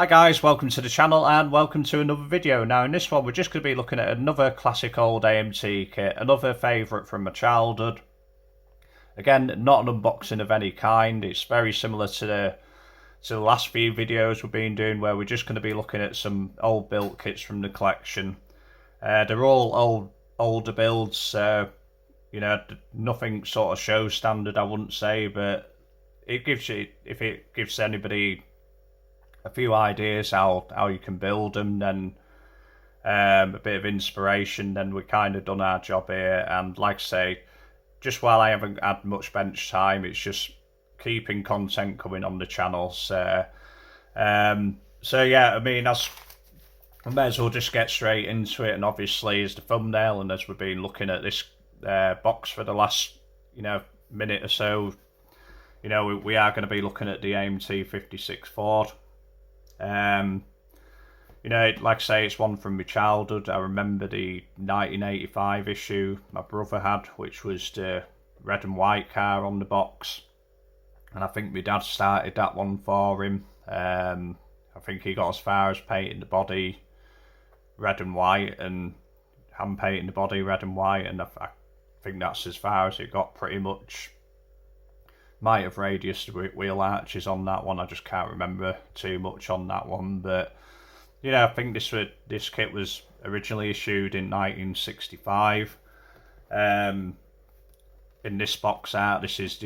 Hi guys, welcome to the channel and welcome to another video. Now in this one we're just going to be looking at another classic old AMT kit, another favourite from my childhood. Again, not an unboxing of any kind, it's very similar to the last few videos we've been doing where we're just going to be looking at some old built kits from the collection. They're all older builds, nothing sort of show standard I wouldn't say, but it gives you, if it gives anybody a few ideas how you can build them, then a bit of inspiration, then we kind of done our job here. And like I say, just while I haven't had much bench time, it's just keeping content coming on the channel. So yeah, I mean, I may as well just get straight into it. And obviously, as the thumbnail, and as we've been looking at this box for the last minute or so, we are going to be looking at the AMT 56 Ford. Like I say, it's one from my childhood. I remember the 1985 issue my brother had, which was the red and white car on the box, and I think my dad started that one for him. I think he got as far as painting the body red and white and hand painting the body red and white, and I think that's as far as it got pretty much. Might have radius wheel arches on that one, I just can't remember too much on that one. But I think this kit was originally issued in 1965. In this box art, this is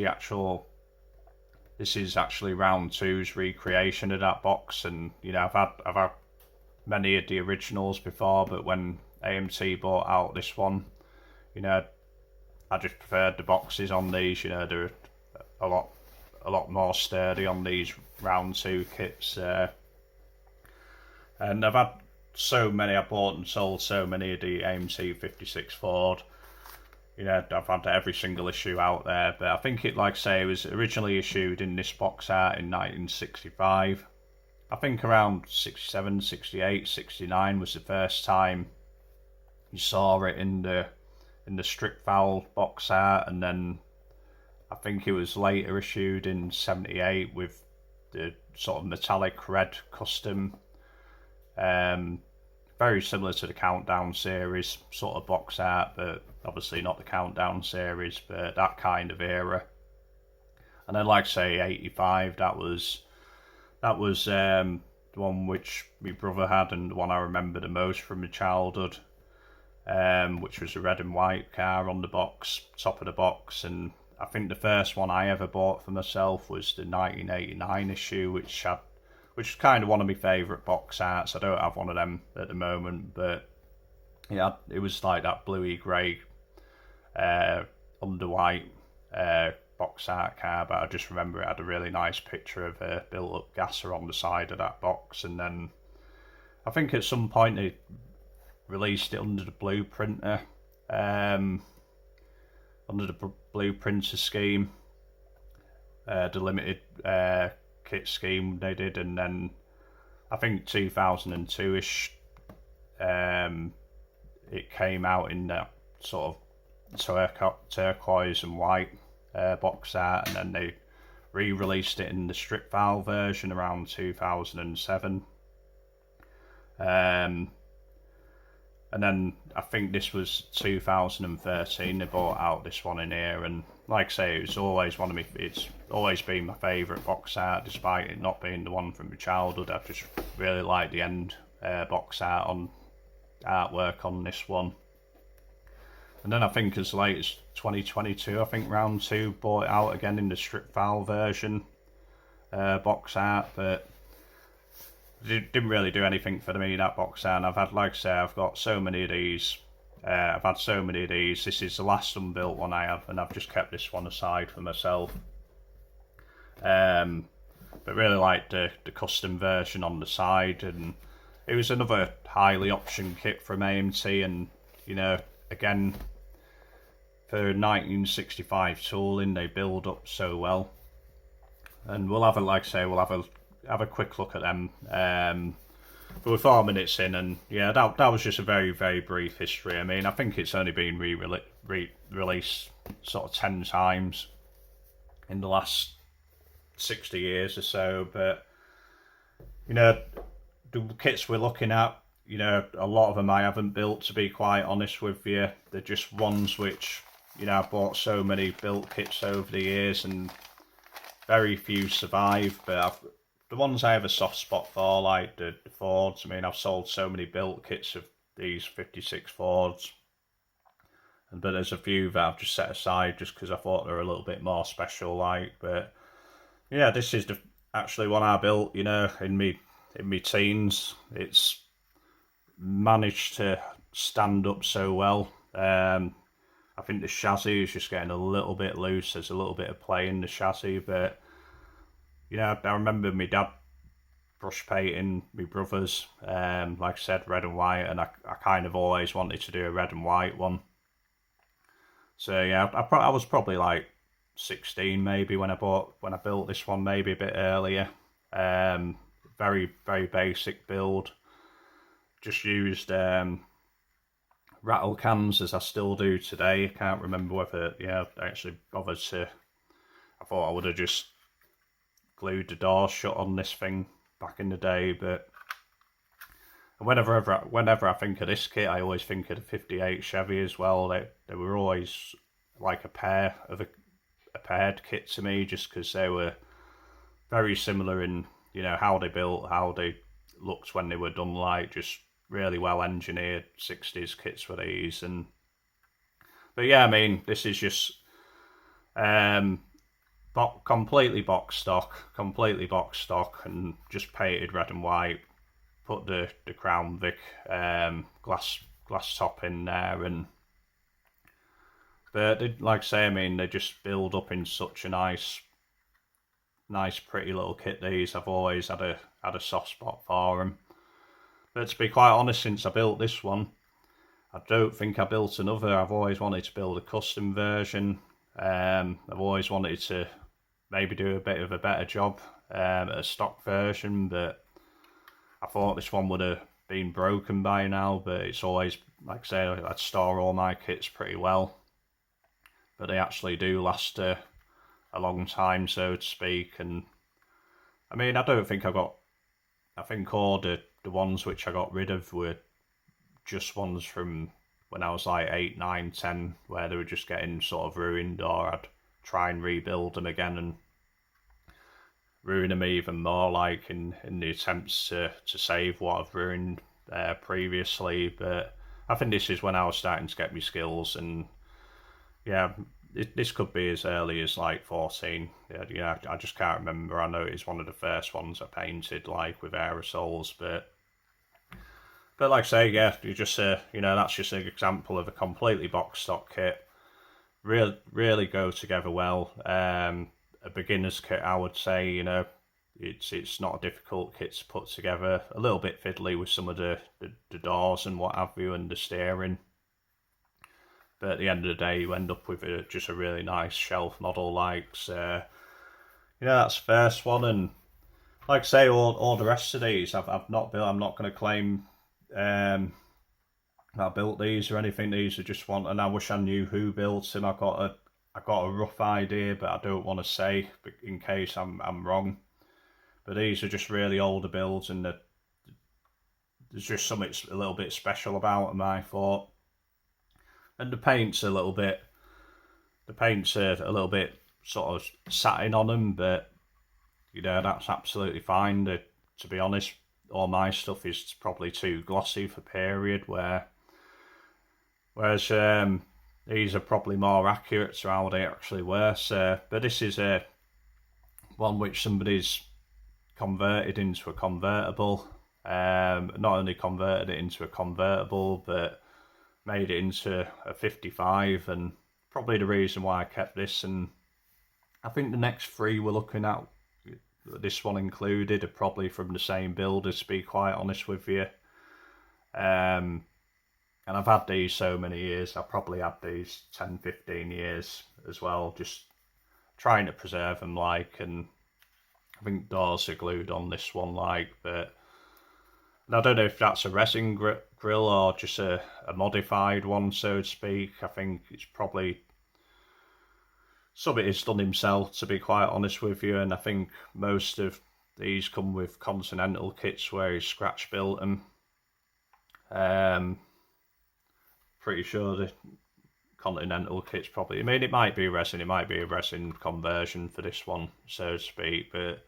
actually round two's recreation of that box. And I've had many of the originals before, but when AMT bought out this one, I just preferred the boxes on these. They're a lot more sturdy on these round two kits, and I've had so many. I bought and sold so many of the AMT 56 Ford. I've had every single issue out there, but I think it, like I say, it was originally issued in this box art in 1965. I think around 67, 68, 69 was the first time you saw it in the strip foul box art, and then I think it was later issued in 78 with the sort of metallic red custom. Very similar to the Countdown series sort of box art, but obviously not the Countdown series, but that kind of era. And then, like I say, 85, that was the one which my brother had, and the one I remember the most from my childhood, which was a red and white car on the box, top of the box. And I think the first one I ever bought for myself was the 1989 issue, which is kind of one of my favourite box arts. I don't have one of them at the moment, but yeah, it was like that bluey grey, under white box art car. But I just remember it had a really nice picture of a built-up gasser on the side of that box. And then I think at some point they released it under the Blueprinter. Under the Blueprinter scheme, the limited kit scheme they did, and then I think 2002ish, it came out in that sort of turquoise and white box art, and then they re-released it in the strip foul version around 2007. And then I think this was 2013 they bought out this one in here, and like I say, it's always been my favourite box art, despite it not being the one from my childhood. I just really like the end box art on artwork on this one. And then I think as late as 2022, I think round two bought it out again in the strip foul version box art, but it didn't really do anything for me, that box art. And I've had, like I say, I've got so many of these. I've had so many of these. This is the last unbuilt one I have, and I've just kept this one aside for myself. But really like the custom version on the side, and it was another highly optioned kit from AMT. And again, for 1965 tooling, they build up so well. And we'll have a quick look at them. But we're 4 minutes in, and yeah, that was just a very, very brief history. I mean, I think it's only been re-released sort of 10 times in the last 60 years or so, but You know, the kits we're looking at, you know, a lot of them I haven't built, to be quite honest with you. They're just ones which, you know, I've bought so many built kits over the years and very few survive. But the ones I have a soft spot for, like the Fords, I mean, I've sold so many built kits of these 56 Fords. But there's a few that I've just set aside just because I thought they were a little bit more special, like. But yeah, this is actually one I built, you know, in me teens. It's managed to stand up so well. I think the chassis is just getting a little bit loose. There's a little bit of play in the chassis, but you know, I remember my dad brush painting my brothers, like I said, red and white, and I kind of always wanted to do a red and white one. So yeah, I was probably like 16 maybe when I built this one, maybe a bit earlier. Very basic build. Just used rattle cans as I still do today. I can't remember whether I actually bothered to. I thought I would have just glued the door shut on this thing back in the day, but whenever I think of this kit, I always think of the 58 Chevy as well. They were always like a paired kit to me, just because they were very similar in, you know, how they built, how they looked when they were done, like just really well engineered 60s kits were these. And but yeah, I mean, this is just completely box stock and just painted red and white. Put the Crown Vic glass top in there, and but they, like I say, I mean, they just build up in such a nice pretty little kit. These, I've always had a soft spot for them. But to be quite honest, since I built this one, I don't think I built another. I've always wanted to build a custom version. I've always wanted to maybe do a bit of a better job at a stock version, but I thought this one would have been broken by now. But it's always, like I say, I'd store all my kits pretty well, but they actually do last a long time, so to speak. And I mean, I don't think I think all the ones which I got rid of were just ones from when I was like 8, 9, 10, where they were just getting sort of ruined, or I'd try and rebuild them again and ruin them even more, like in the attempts to save what I've ruined previously. But I think this is when I was starting to get my skills, and yeah, this could be as early as like 14. Yeah, I just can't remember. I know it's one of the first ones I painted, like with aerosols, but like I say, yeah, you just that's just an example of a completely box stock kit. Really go together well. A beginner's kit, I would say. You know, it's not a difficult kit to put together. A little bit fiddly with some of the doors and what have you, and the steering. But at the end of the day, you end up with just a really nice shelf model. Like, so, that's the first one. And like I say, all the rest of these, I've not built. I'm not going to claim I built these or anything. These are just one, and I wish I knew who built them. I got a rough idea, but I don't want to say in case I'm wrong. But these are just really older builds, and there's just something a little bit special about them, I thought. And the paint's a little bit sort of satin on them, but that's absolutely fine. To be honest, all my stuff is probably too glossy for period, whereas these are probably more accurate to how they actually were. So, but this is one which somebody's converted into a convertible. Not only converted it into a convertible, but made it into a 55, and probably the reason why I kept this. And I think the next three we're looking at, this one included, are probably from the same builders, to be quite honest with you. And I've had these so many years. I've probably had these 10, 15 years as well, just trying to preserve them, like. And I think doors are glued on this one, like, but I don't know if that's a resin grill or just a modified one, so to speak. I think it's probably something he's done himself, to be quite honest with you. And I think most of these come with Continental kits where he's scratch built them. Pretty sure the Continental kit's probably, I mean, it might be a resin conversion for this one, so to speak, but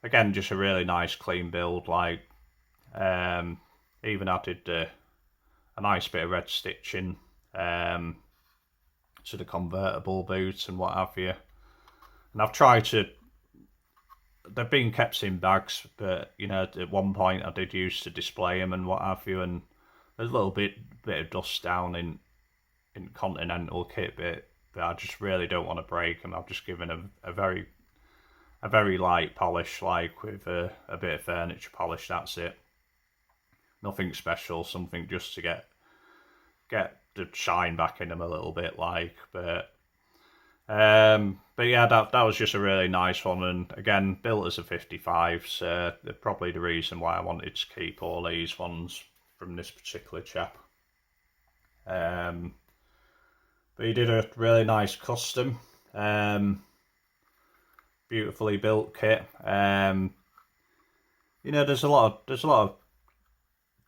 again, just a really nice clean build. Like, even added a nice bit of red stitching to the convertible boots and what have you. And I've tried to, they've been kept in bags, but you know, at one point I did use to display them and what have you, and there's a little bit of dust down in Continental kit, but I just really don't want to break them. I've just given them a very light polish, like with a bit of furniture polish. That's it. Nothing special. Something just to get the shine back in them a little bit, like. But yeah, that was just a really nice one, and again, built as a 55. So probably the reason why I wanted to keep all these ones from this particular chap. But he did a really nice custom, beautifully built kit. You know, there's a lot of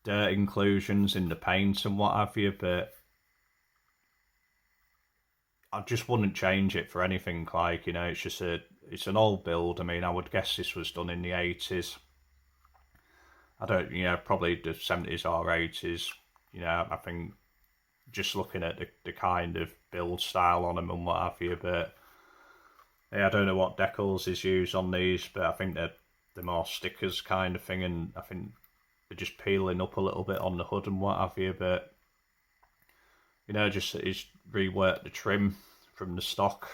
dirt inclusions in the paint and what have you, but I just wouldn't change it for anything. Like, you know, it's an old build. I mean, I would guess this was done in the 80s. I don't, you know, probably the 70s or 80s. You know, I think just looking at the kind of build style on them and what have you, but yeah, I don't know what decals is used on these, but I think they're more stickers kind of thing, and I think they're just peeling up a little bit on the hood and what have you, but you know, just he's reworked the trim from the stock.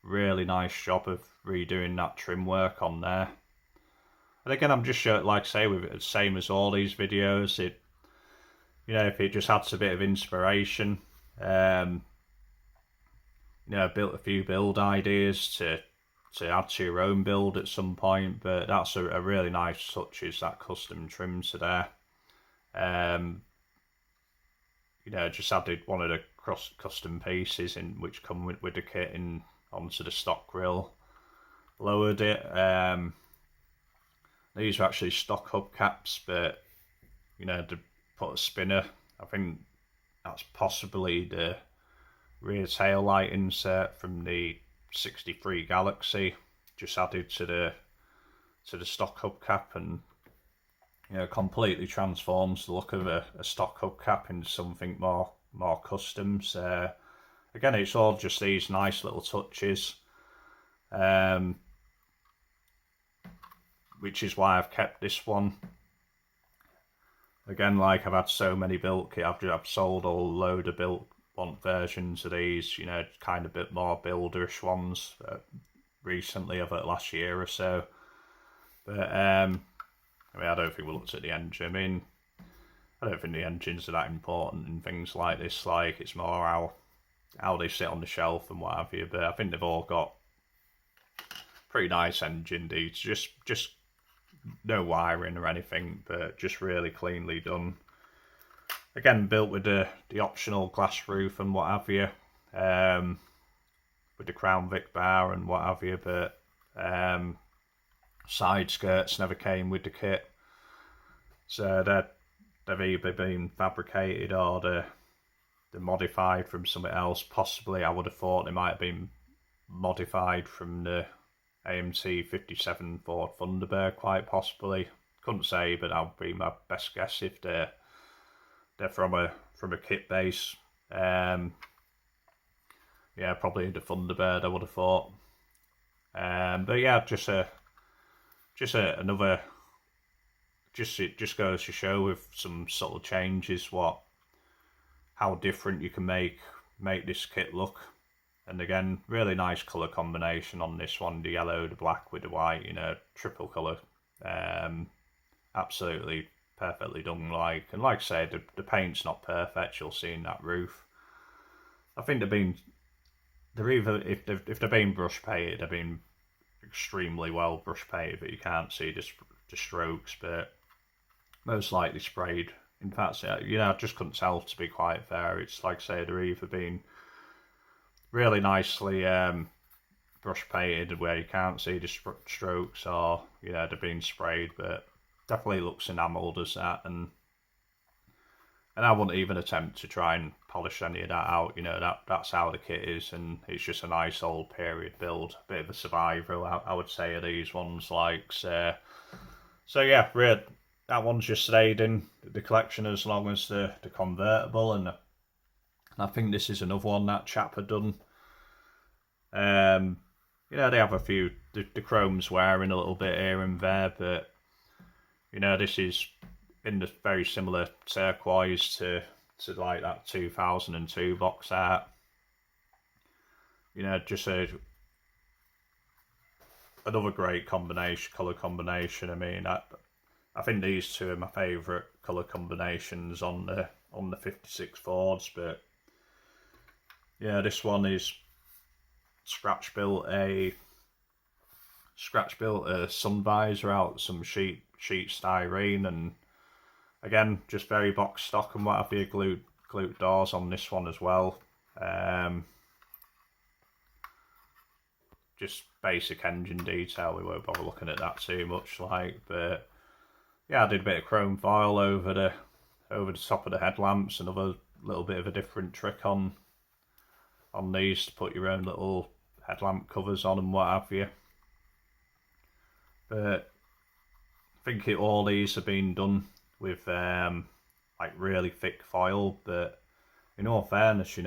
Really nice job of redoing that trim work on there. And again, I'm just showing, like I say, with it, same as all these videos, it, you know, if it just adds a bit of inspiration, you know, built a few build ideas to add to your own build at some point, but that's a really nice touch, is that custom trim to there. You know, just added one of the custom pieces in which come with the kit in onto the stock grill, lowered it. These are actually stock hubcaps, but you know, to put a spinner, I think that's possibly the rear tail light insert from the 63 Galaxy, just added to the stock hubcap, and you know, completely transforms the look of a stock hubcap into something more custom. So again, it's all just these nice little touches, which is why I've kept this one. Again, like, I've had so many built kit, I've sold a load of built want versions of these, you know, kind of a bit more builderish ones recently, over the last year or so. But I mean, I don't think we looked at the engine. I mean, I don't think the engines are that important in things like this. Like, it's more how they sit on the shelf and what have you. But I think they've all got pretty nice engine deeds. Just no wiring or anything, but just really cleanly done. Again, built with the optional glass roof and what have you, with the Crown Vic bar and what have you. But side skirts never came with the kit, so they've either been fabricated or they're modified from something else. Possibly, I would have thought they might have been modified from the AMT 57 Ford Thunderbird, quite possibly. Couldn't say, but that would be my best guess if they're from a kit base. Yeah, probably the Thunderbird, I would have thought. But yeah, it just goes to show with some subtle changes how different you can make this kit look. And again, really nice colour combination on this one, the yellow, the black with the white, you know, triple colour. Absolutely perfectly done. Like, and like I said, the paint's not perfect, you'll see in that roof. I think they're either, if they're being brush painted, they've been extremely well brush painted, but you can't see the strokes, but most likely sprayed. In fact, you know, I just couldn't tell, to be quite fair. It's like I say, they're either been really nicely brush painted where you can't see the strokes, or they're being sprayed, but definitely looks enamelled as that, and I wouldn't even attempt to try and polish any of that out. That's how the kit is, and it's just a nice old period build, a bit of a survivor, I would say, of these ones. So yeah, really, that one's just stayed in the collection as long as the convertible, and I think this is another one that chap had done. They have a few, the chrome's wearing a little bit here and there, but this is in the very similar turquoise to like that 2002 box art. Just another great colour combination. I mean, I think these two are my favourite colour combinations on the 56 Fords, but yeah, this one is scratch built a sun visor out some sheet styrene, and again, just very box stock and what have you. Glute doors on this one as well. Just basic engine detail. We won't bother looking at that too much, but yeah, I did a bit of chrome foil over the top of the headlamps. Another little bit of a different trick on these to put your own little headlamp covers on and what have you. But I think all these have been done with like really thick foil, but in all fairness,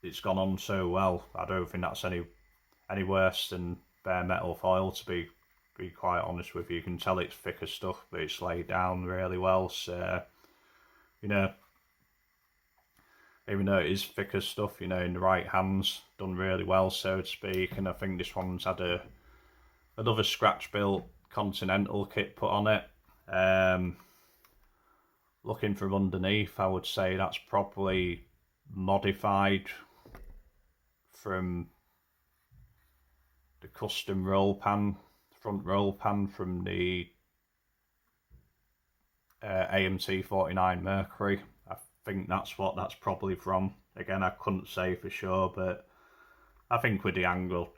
it's gone on so well. I don't think that's any worse than bare metal foil, to be quite honest with you. You can tell it's thicker stuff, but it's laid down really well. So even though it is thicker stuff, in the right hands, done really well, so to speak. And I think this one's had another scratch built Continental kit put on it. Looking from underneath, I would say that's probably modified from the custom front roll pan from the AMT 49 Mercury. I think that's what that's probably from. Again, I couldn't say for sure, but I think with the angle,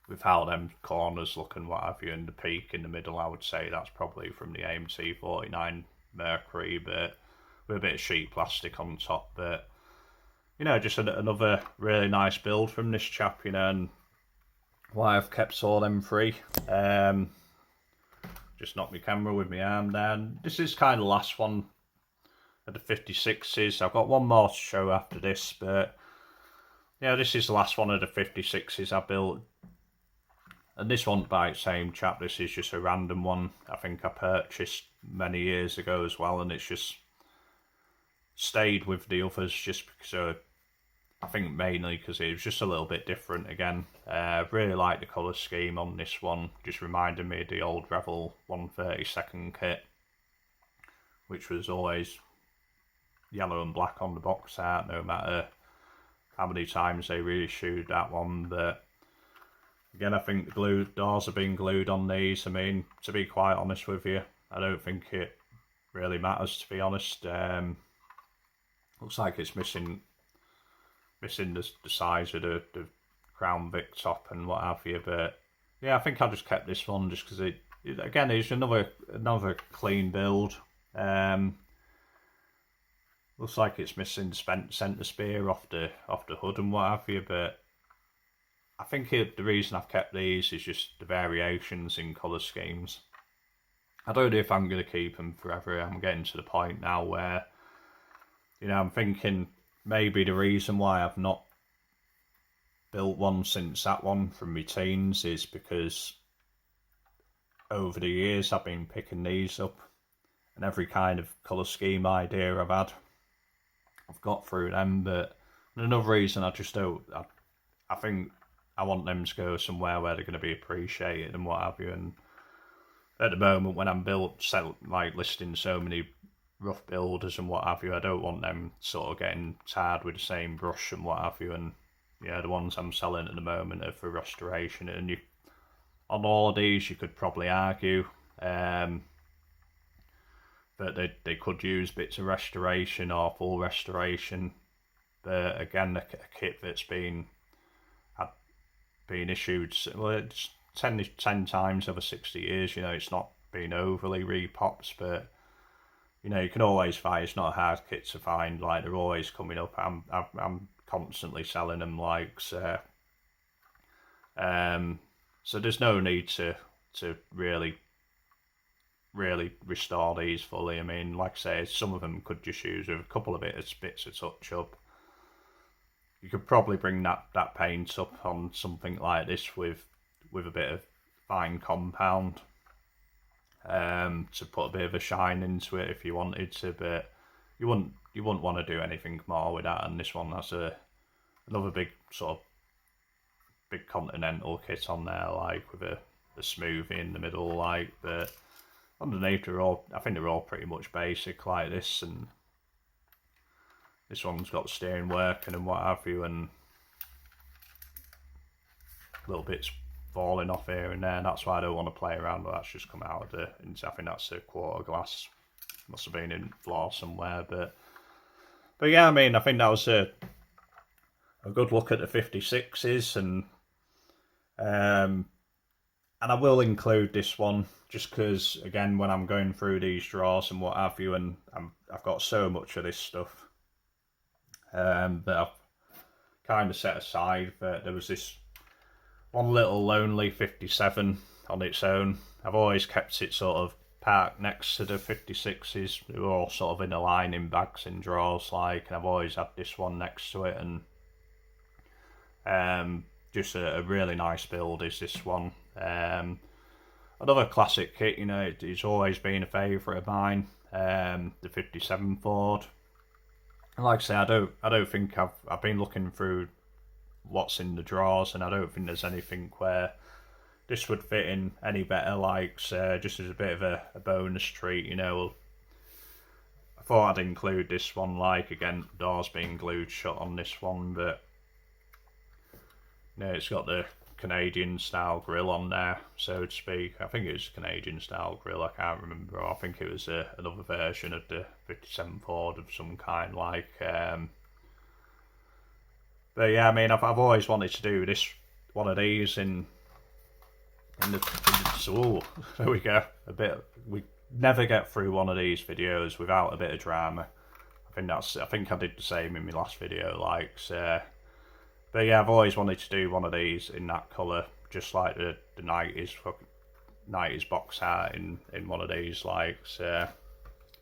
with how them corners look and what have you, and the peak in the middle, I would say that's probably from the AMT 49 Mercury, but with a bit of sheet plastic on top. But just another really nice build from this chap, and why I've kept all them free. Just knocked my camera with my arm down. This is kind of the last one of the 56s. I've got one more to show after this, but yeah, this is the last one of the 56s I built. And this one's by the same chap. This is just a random one I think I purchased many years ago as well, and it's just stayed with the others just because I think mainly because it was just a little bit different again. Really like the colour scheme on this one. Just reminded me of the old Revel 132nd kit, which was always yellow and black on the box art, no matter how many times they reissued that one. But again, I think the glue doors have been glued on these. I mean, to be quite honest with you, I don't think it really matters, to be honest. Looks like it's missing the size of the Crown Vic top and what have you, but yeah, I think I just kept this one just because it again is another clean build. Looks like it's missing the centre spear off the hood and what have you, but I think the reason I've kept these is just the variations in colour schemes. I don't know if I'm going to keep them forever. I'm getting to the point now where, I'm thinking maybe the reason why I've not built one since that one from my teens is because over the years I've been picking these up, and every kind of colour scheme idea I've got through them. But another reason I just don't, I think I want them to go somewhere where they're going to be appreciated and what have you. And at the moment, when I'm listing so many rough builders and what have you, I don't want them sort of getting tired with the same brush and what have you. And the ones I'm selling at the moment are for restoration. And on all of these, you could probably argue that they could use bits of restoration or full restoration. But again, a kit that's been been issued, well, it's 10 times over 60 years. You know, it's not been overly repops, but you know, you can always find. It's not a hard kit to find. Like, they're always coming up. I'm constantly selling them. Like, so there's no need to really restore these fully. I mean, like I say, some of them could just use with a couple of bits of touch up. You could probably bring that paint up on something like this with a bit of fine compound, to put a bit of a shine into it if you wanted to, but you wouldn't want to do anything more with that. And this one has another big continental kit on there, like with a smoothie in the middle, like, but underneath I think they're all pretty much basic like this, and this one's got steering working and what have you, and little bits falling off here and there, and that's why I don't want to play around, but that's just come out of the, I think that's a quarter glass, must have been in the floor somewhere, but yeah, I mean, I think that was a good look at the 56s, and I will include this one just because, again, when I'm going through these drawers and what have you, and I've got so much of this stuff that I've kind of set aside. But there was this one little lonely 57 on its own. I've always kept it sort of parked next to the 56s. They were all sort of in a line in bags in drawers, like, and I've always had this one next to it, and just a really nice build is this one. Another classic kit, you know, it's always been a favourite of mine, the 57 Ford. And like I say, I don't think I've been looking through what's in the drawers, and I don't think there's anything where this would fit in any better, like, just as a bit of a bonus treat, you know. I thought I'd include this one, like, again, doors being glued shut on this one, but you know, it's got the Canadian style grill on there, so to speak. I think it was Canadian style grill, I can't remember, or I think it was another version of the 57 Ford of some kind, like, but yeah, I mean, I've always wanted to do one of these in the so there we go, we never get through one of these videos without a bit of drama. I think I did the same in my last video, like, so. But yeah, I've always wanted to do one of these in that colour, just like the 90s box art in one of these, like, so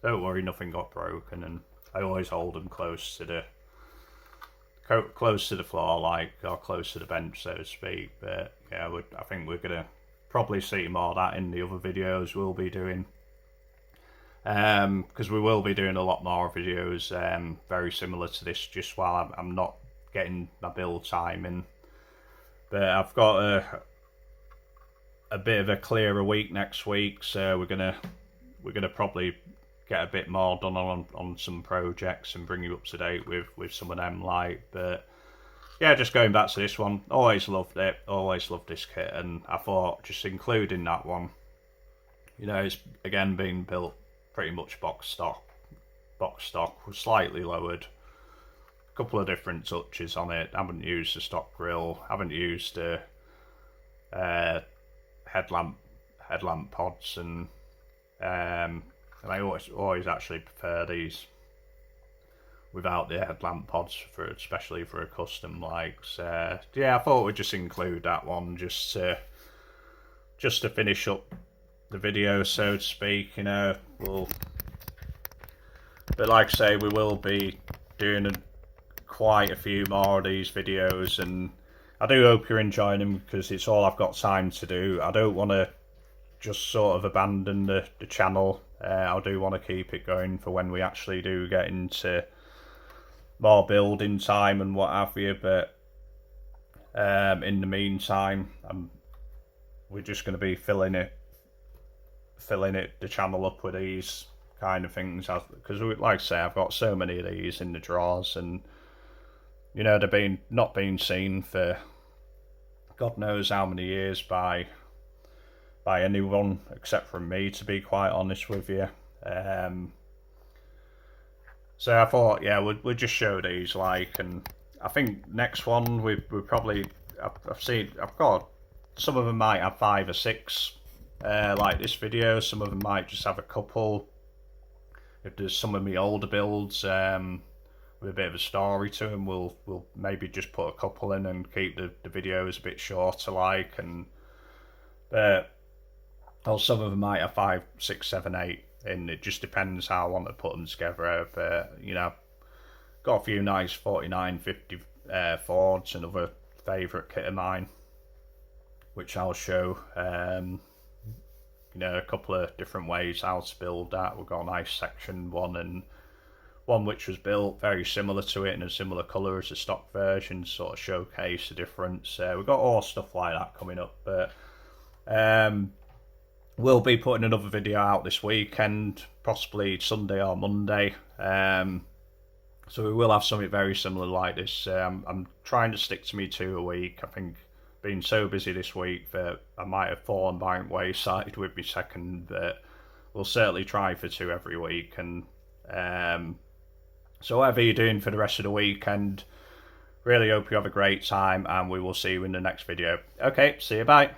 don't worry, nothing got broken, and I always hold them close to the floor, like, or close to the bench, so to speak. But yeah, I think we're gonna probably see more of that in the other videos we'll be doing, because we will be doing a lot more videos very similar to this, just while I'm not getting my build time in. But I've got a bit of a clearer week next week, so we're gonna probably get a bit more done on some projects and bring you up to date with some of them, like. But yeah, just going back to this one, always loved it, always loved this kit, and I thought just including that one, you know, it's again been built pretty much box stock, slightly lowered, couple of different touches on it. I haven't used the stock grill, haven't used the headlamp pods, and I always actually prefer these without the headlamp pods, especially for a custom, like. So yeah, I thought we'd just include that one just to finish up the video, so to speak, you know. But like I say, we will be doing quite a few more of these videos, and I do hope you're enjoying them, because it's all I've got time to do. I don't want to just sort of abandon the channel. I do want to keep it going for when we actually do get into more building time and what have you, but in the meantime, we're just going to be filling the channel up with these kind of things, because like I say, I've got so many of these in the drawers, and you know, they've not been seen for God knows how many years by anyone except from me, to be quite honest with you. So I thought, yeah, we'll just show these, like, and I think next one we're probably I've got, some of them might have 5 or 6, like this video. Some of them might just have a couple. If there's some of my older builds with a bit of a story to them, we'll maybe just put a couple in and keep the videos a bit shorter, like. And or some of them might have 5, 6, 7, 8, and it just depends how I want to put them together. But you know, got a few nice 49, 50 Fords, another favourite kit of mine, which I'll show. You know, a couple of different ways how to build that. We've got a nice section one, and one which was built very similar to it in a similar colour as the stock version, sort of showcase the difference. We've got all stuff like that coming up, but we'll be putting another video out this weekend, possibly Sunday or Monday. So we will have something very similar like this. I'm trying to stick to me 2 a week. I think been so busy this week that I might have fallen by the wayside with my second, but we'll certainly try for 2 every week. And so whatever you're doing for the rest of the weekend, really hope you have a great time, and we will see you in the next video. Okay, see you, bye.